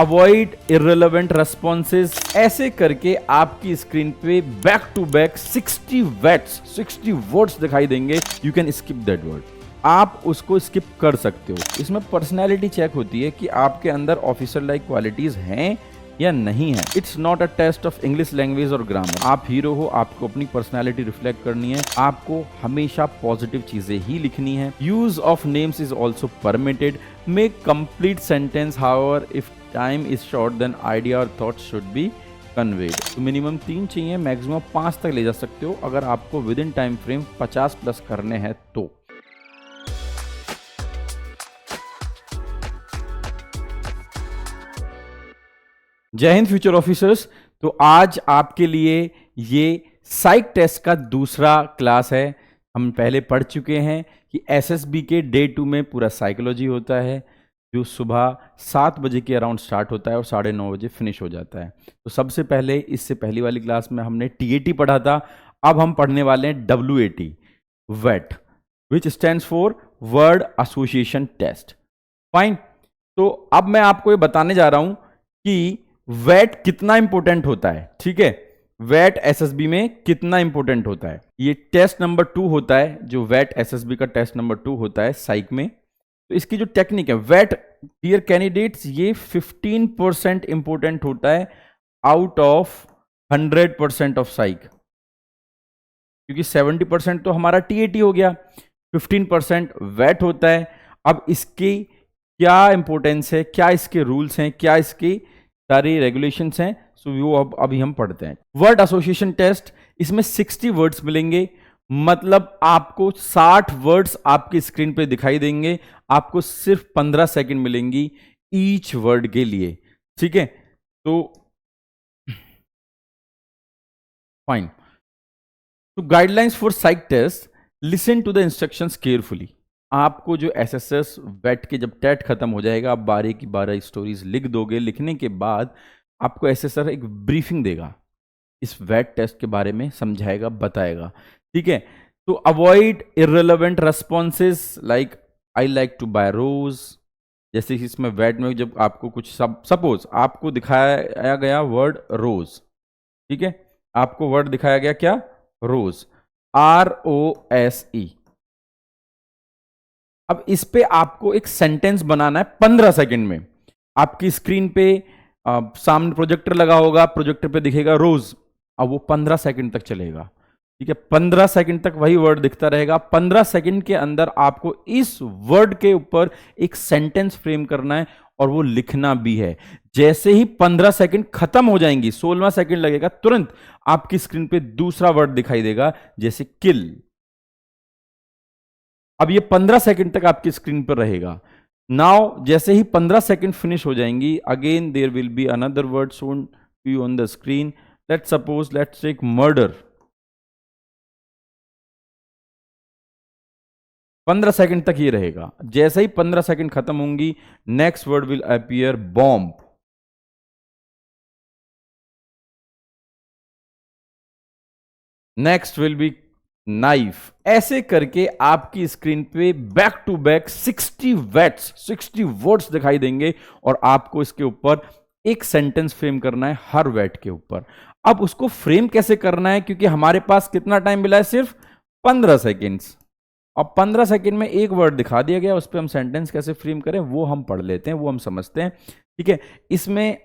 Avoid irrelevant responses, ऐसे करके आपकी स्क्रीन पे बैक टू बैक 60 वर्ड्स दिखाई देंगे। You can skip that word, आप उसको स्किप कर सकते हो। इसमें पर्सनैलिटी चेक होती है कि आपके अंदर ऑफिसर लाइक क्वालिटीज हैं या नहीं है। It's not a test of English language और ग्रामर। आप हीरो हो, आपको अपनी पर्सनैलिटी रिफ्लेक्ट करनी है, आपको हमेशा पॉजिटिव चीजें ही लिखनी है। Use of names is also permitted. Make complete sentence, however if time is short then idea और थॉट शुड बी कन्वेड। तो मिनिमम 3 चाहिए, मैक्सिमम 5 तक ले जा सकते हो अगर आपको with in time frame 50 plus करने हैं तो। जय हिंद फ्यूचर ऑफिसर्स। तो आज आपके लिए ये साइक टेस्ट का दूसरा क्लास है। हम पहले पढ़ चुके हैं कि एसएसबी के डे 2 में पूरा साइकोलॉजी होता है, जो सुबह 7 बजे के अराउंड स्टार्ट होता है और 9:30 बजे फिनिश हो जाता है। तो सबसे पहले इससे पहली वाली क्लास में हमने टीएटी पढ़ा था। अब हम पढ़ने वाले हैं डब्ल्यूएटी, वेट, which stands for word association test. Fine. तो अब मैं आपको ये बताने जा रहा हूं कि वेट कितना इंपॉर्टेंट होता है। ठीक है, वेट एसएसबी में कितना इंपॉर्टेंट होता है। ये टेस्ट नंबर 2 होता है, जो वेट एसएसबी का टेस्ट नंबर 2 होता है साइक में। तो इसकी जो टेक्निक है वेट, डियर कैंडिडेट्स, ये 15% इंपॉर्टेंट होता है आउट ऑफ 100% ऑफ साइक, क्योंकि 70% तो हमारा टीएटी हो गया, 15% वेट होता है। अब इसकी क्या इंपॉर्टेंस है, क्या इसके रूल्स हैं, क्या इसकी सारी रेगुलेशंस हैं, सो वो अब अभी हम पढ़ते हैं। वर्ड एसोसिएशन टेस्ट, इसमें 60 वर्ड्स मिलेंगे, मतलब आपको 60 वर्ड्स आपकी स्क्रीन पे दिखाई देंगे। आपको सिर्फ 15 सेकंड मिलेंगी ईच वर्ड के लिए। ठीक है, तो फाइन। तो guidelines for psych test, listen to the instructions carefully. आपको जो एसएसएस वेट के जब टेट खत्म हो जाएगा, आप 12 की 12 स्टोरीज लिख दोगे। लिखने के बाद आपको एसएसआर एक ब्रीफिंग देगा, इस वेट टेस्ट के बारे में समझाएगा, बताएगा। ठीक है, तो avoid irrelevant responses like I like to buy rose. जैसे कि इसमें वेट में जब आपको कुछ सपोज आपको दिखाया गया वर्ड रोज, ठीक है, आपको वर्ड दिखाया गया क्या, रोज, ROSE। अब इस पे आपको एक सेंटेंस बनाना है 15 सेकंड में। आपकी स्क्रीन पे सामने प्रोजेक्टर लगा होगा, प्रोजेक्टर पे दिखेगा रोज, अब वो 15 सेकंड तक चलेगा। ठीक है, 15 सेकंड तक वही वर्ड दिखता रहेगा। 15 सेकंड के अंदर आपको इस वर्ड के ऊपर एक सेंटेंस फ्रेम करना है और वो लिखना भी है। जैसे ही 15 सेकंड खत्म हो जाएंगी, 16वां सेकंड लगेगा, तुरंत आपकी स्क्रीन पे दूसरा वर्ड दिखाई देगा, जैसे किल। अब ये 15 सेकंड तक आपकी स्क्रीन पर रहेगा। नाउ जैसे ही 15 सेकंड फिनिश हो जाएंगी, again there will be another word shown to you on the screen. Let's take murder. 15 second तक ये रहेगा। जैसे ही 15 सेकंड खत्म होंगी, next word will appear bomb. Next will be knife. ऐसे करके आपकी स्क्रीन पे बैक टू बैक 60 वर्ड्स दिखाई देंगे और आपको इसके ऊपर एक सेंटेंस फ्रेम करना है हर वेट के ऊपर। अब उसको फ्रेम कैसे करना है, क्योंकि हमारे पास कितना टाइम मिला है, सिर्फ 15 सेकेंड्स। अब 15 सेकेंड में एक वर्ड दिखा दिया गया, उस पर हम सेंटेंस कैसे फ्रेम करें वो हम पढ़ लेते हैं, वो हम समझते हैं। ठीक है, इसमें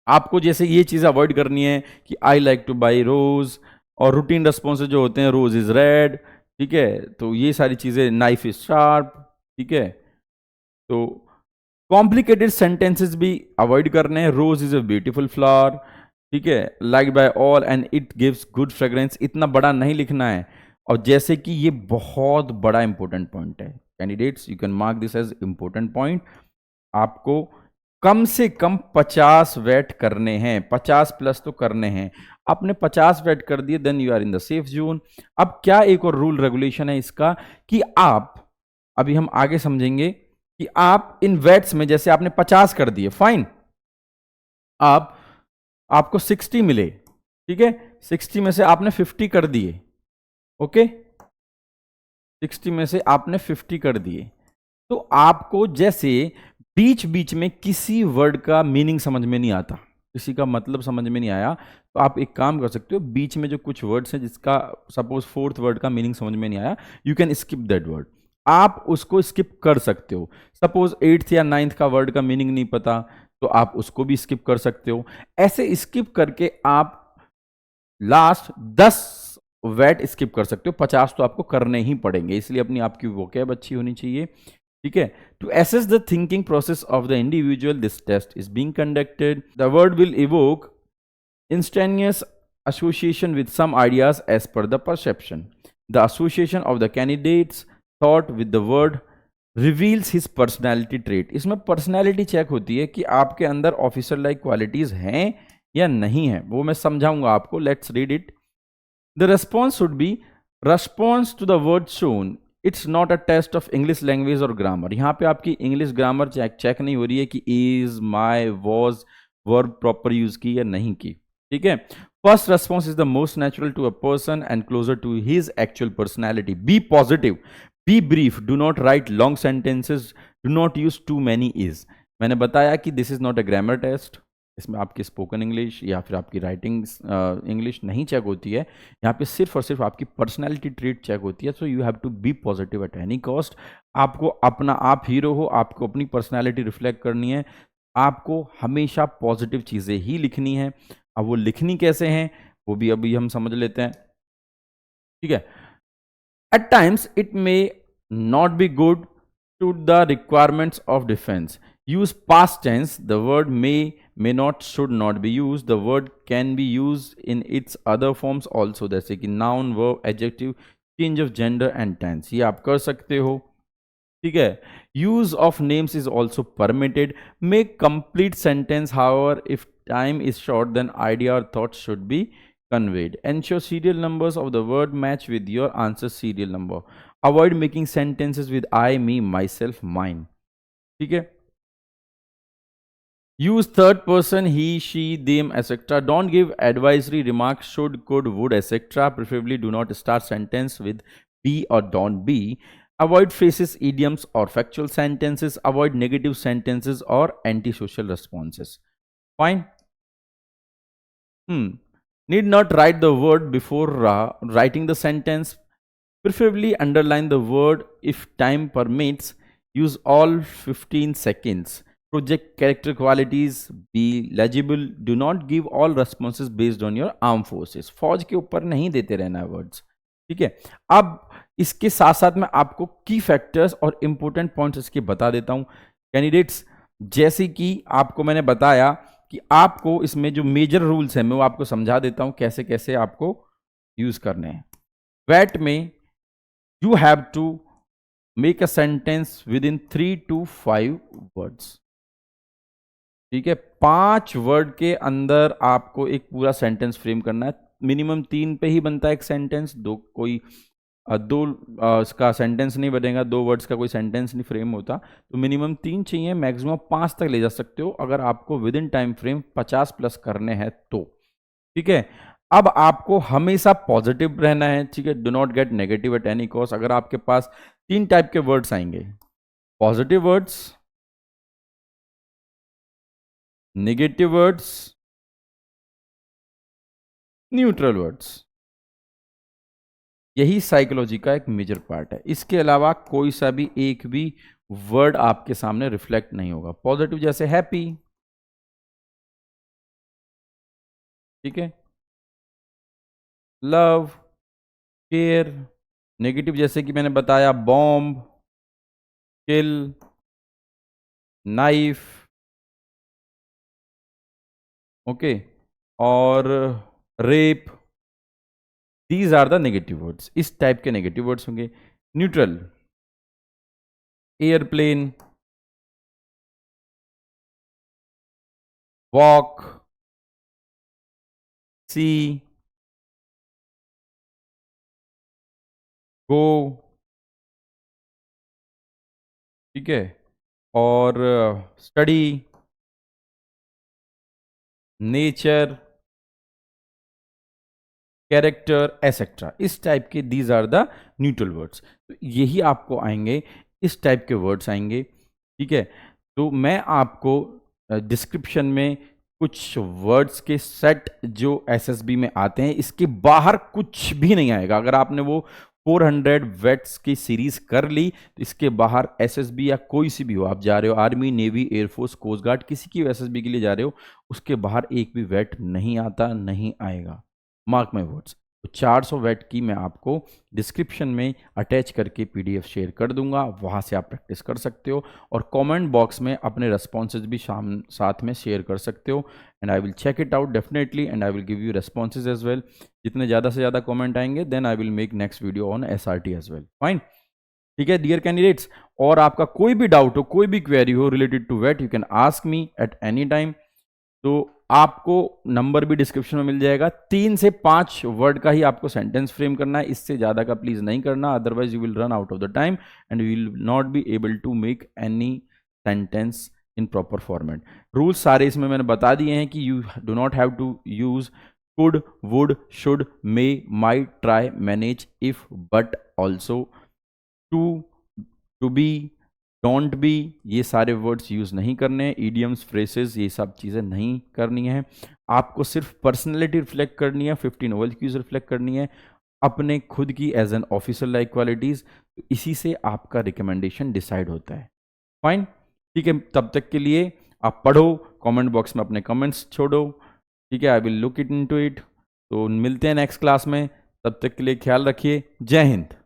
आपको जैसे ये चीज अवॉइड करनी है कि आई लाइक टू बाई रोज, और रूटीन रेस्पॉन्सेज जो होते हैं, रोज इज रेड। ठीक है, तो ये सारी चीजें, नाइफ इज शार्प। ठीक है, तो कॉम्प्लिकेटेड सेंटेंसेस भी अवॉइड करने हैं। Rose is a beautiful flower. ठीक है, like by all and it gives good fragrance, इतना बड़ा नहीं लिखना है। और जैसे कि ये बहुत बड़ा इंपॉर्टेंट पॉइंट है candidates, you can mark this as important point. आपको कम से कम 50 वेट करने हैं, 50 प्लस तो करने हैं। आपने 50 वेट कर दिए, then you are in the safe zone. अब क्या एक और रूल रेगुलेशन है इसका, कि आप, अभी हम आगे समझेंगे कि आप इन वेट्स में, जैसे आपने 50 कर दिए, फाइन, आपको 60 मिले। ठीक है, 60 में से आपने 50 कर दिए। ओके, 60 में से आपने 50 कर दिए, तो आपको जैसे बीच बीच में किसी वर्ड का मीनिंग समझ में नहीं आता, किसी का मतलब समझ में नहीं आया, तो आप एक काम कर सकते हो, बीच में जो कुछ वर्ड्स हैं जिसका सपोज फोर्थ वर्ड का मीनिंग समझ में नहीं आया, you can skip that word, आप उसको स्किप कर सकते हो। सपोज 8th या 9th का वर्ड का मीनिंग नहीं पता, तो आप उसको भी स्किप कर सकते हो। ऐसे स्किप करके आप लास्ट 10 वर्ड स्किप कर सकते हो, 50 तो आपको करने ही पड़ेंगे, इसलिए अपनी आपकी वोकैब अच्छी होनी चाहिए। ठीक है, to assess the thinking process of the individual this test is being conducted. The word will evoke instantaneous association with some ideas as per the perception. The association of the candidate's thought with the word reveals his personality trait. इसमें personality check होती है कि आपके अंदर officer like qualities हैं या नहीं है, वो मैं समझाऊंगा आपको। Let's read it. The response should be response to the word shown. It's not a test of English language और ग्रामर। यहाँ पे आपकी इंग्लिश ग्रामर चेक नहीं हो रही है कि is, my, was, verb proper use की या नहीं की। ठीक है, first response is the most natural to a person and closer to his actual personality. Be positive, be brief, do not write long sentences, do not use too many is. मैंने बताया कि this is not a grammar test, इसमें आपकी spoken English या फिर आपकी writing English नहीं check होती है, यहाँ पे सिर्फ और सिर्फ आपकी पर्सनैलिटी ट्रेट चेक होती है। So you have to be positive at any cost. आपको अपना आप हीरो हो, आपको अपनी पर्सनैलिटी रिफ्लेक्ट करनी है, आपको हमेशा पॉजिटिव चीज़ें ही लिखनी है। अब वो लिखनी कैसे हैं वो भी अभी हम समझ लेते हैं। ठीक है, at times it may not be good to the requirements of defense. Use past tense. The word may not, should not be used. The word can be used in its other forms also, जैसे कि noun, verb, adjective, change of gender and tense, ये आप कर सकते हो। ठीक है, use of names is also permitted. Make complete sentence, however, if time is short, then idea or thought should be conveyed. Ensure serial numbers of the word match with your answer serial number. Avoid making sentences with I, me, myself, mine. ठीक है, use third person he, she, them, etc. Don't give advisory remarks should, could, would, etc. Preferably do not start sentence with be or don't be. Avoid phrases, idioms or factual sentences. Avoid negative sentences or antisocial responses. Fine. Need not write the word before writing the sentence. Preferably underline the word if time permits. Use all 15 seconds. Project character qualities. Be legible. Do not give all responses based on your armed forces. फौज के ऊपर नहीं देते रहना words. ठीक है, अब इसके साथ साथ मैं आपको की फैक्टर्स और इंपॉर्टेंट पॉइंट्स इसके बता देता हूं कैंडिडेट्स। जैसे कि आपको मैंने बताया कि आपको इसमें जो मेजर रूल्स हैं मैं वो आपको समझा देता हूं कैसे कैसे आपको यूज करने हैं। वैट में you have to make a sentence within 3 to 5 words. ठीक है, 5 वर्ड के अंदर आपको एक पूरा सेंटेंस फ्रेम करना है। मिनिमम 3 पे ही बनता है एक सेंटेंस, दो इसका सेंटेंस नहीं बनेगा, 2 वर्ड्स का कोई सेंटेंस नहीं फ्रेम होता, तो मिनिमम 3 चाहिए, मैक्सिमम 5 तक ले जा सकते हो अगर आपको with in time frame 50 plus करने हैं तो। ठीक है, अब आपको हमेशा पॉजिटिव रहना है। ठीक है, do not get negative eight any cost. अगर आपके पास 3 टाइप के वर्ड्स आएंगे, positive words, negative words, neutral words, यही साइकोलॉजी का एक मेजर पार्ट है। इसके अलावा कोई सा भी एक भी वर्ड आपके सामने रिफ्लेक्ट नहीं होगा। पॉजिटिव जैसे हैप्पी, ठीक है, लव, केयर। नेगेटिव जैसे कि मैंने बताया बॉम्ब, किल, नाइफ, ओके, और rape. These are the negative words. इस टाइप के नेगेटिव वर्ड्स होंगे। Neutral, aeroplane, walk, sea, go, ठीक है, और स्टडी, नेचर, कैरेक्टर, एसेट्रा। इस टाइप के these are the neutral words. तो यही आपको आएंगे, इस टाइप के वर्ड्स आएंगे। ठीक है, तो मैं आपको डिस्क्रिप्शन में कुछ वर्ड्स के सेट जो एसएसबी में आते हैं, इसके बाहर कुछ भी नहीं आएगा। अगर आपने वो 400 वेट्स की सीरीज कर ली तो इसके बाहर एसएसबी या कोई सी भी हो, आप जा रहे हो army, navy, air force, coast guard, किसी की एसएसबी के लिए जा रहे हो, उसके बाहर एक भी वेट नहीं आता, नहीं आएगा। Mark my words. तो 400 वेट की मैं आपको डिस्क्रिप्शन में अटैच करके पीडीएफ शेयर कर दूंगा, वहाँ से आप प्रैक्टिस कर सकते हो और कमेंट बॉक्स में अपने रेस्पॉन्सेज भी साथ में शेयर कर सकते हो and I will check it out definitely and I will give you responses as well. जितने ज़्यादा से ज़्यादा कमेंट आएंगे then I will make next video on SRT as well. Fine, ठीक है डियर कैंडिडेट्स। और आपका कोई भी डाउट हो, कोई भी क्वेरी हो रिलेटेड टू वेट, you can ask me at any time. तो आपको नंबर भी डिस्क्रिप्शन में मिल जाएगा। 3 से 5 वर्ड का ही आपको सेंटेंस फ्रेम करना है, इससे ज़्यादा का प्लीज़ नहीं करना, otherwise you will run out of the time and you will not be able to make any sentence in proper format. Rules सारे इसमें मैंने बता दिए हैं कि you do not have to use could, would, should, may, might, try, manage, if, but, also, to be, don't be, ये सारे words use नहीं करने, ईडियम्स, फ्रेसेस, ये सब चीज़ें नहीं करनी है। आपको सिर्फ पर्सनैलिटी रिफ्लेक्ट करनी है, 15 OLQs रिफ्लेक्ट करनी है, अपने खुद की as an officer like qualities. तो इसी से आपका रिकमेंडेशन डिसाइड होता है। फाइन, ठीक है, तब तक के लिए आप पढ़ो, कमेंट बॉक्स में अपने कमेंट्स छोड़ो, ठीक है, I will look it into it. तो मिलते हैं नेक्स्ट क्लास में, तब तक के लिए ख्याल रखिए। जय हिंद।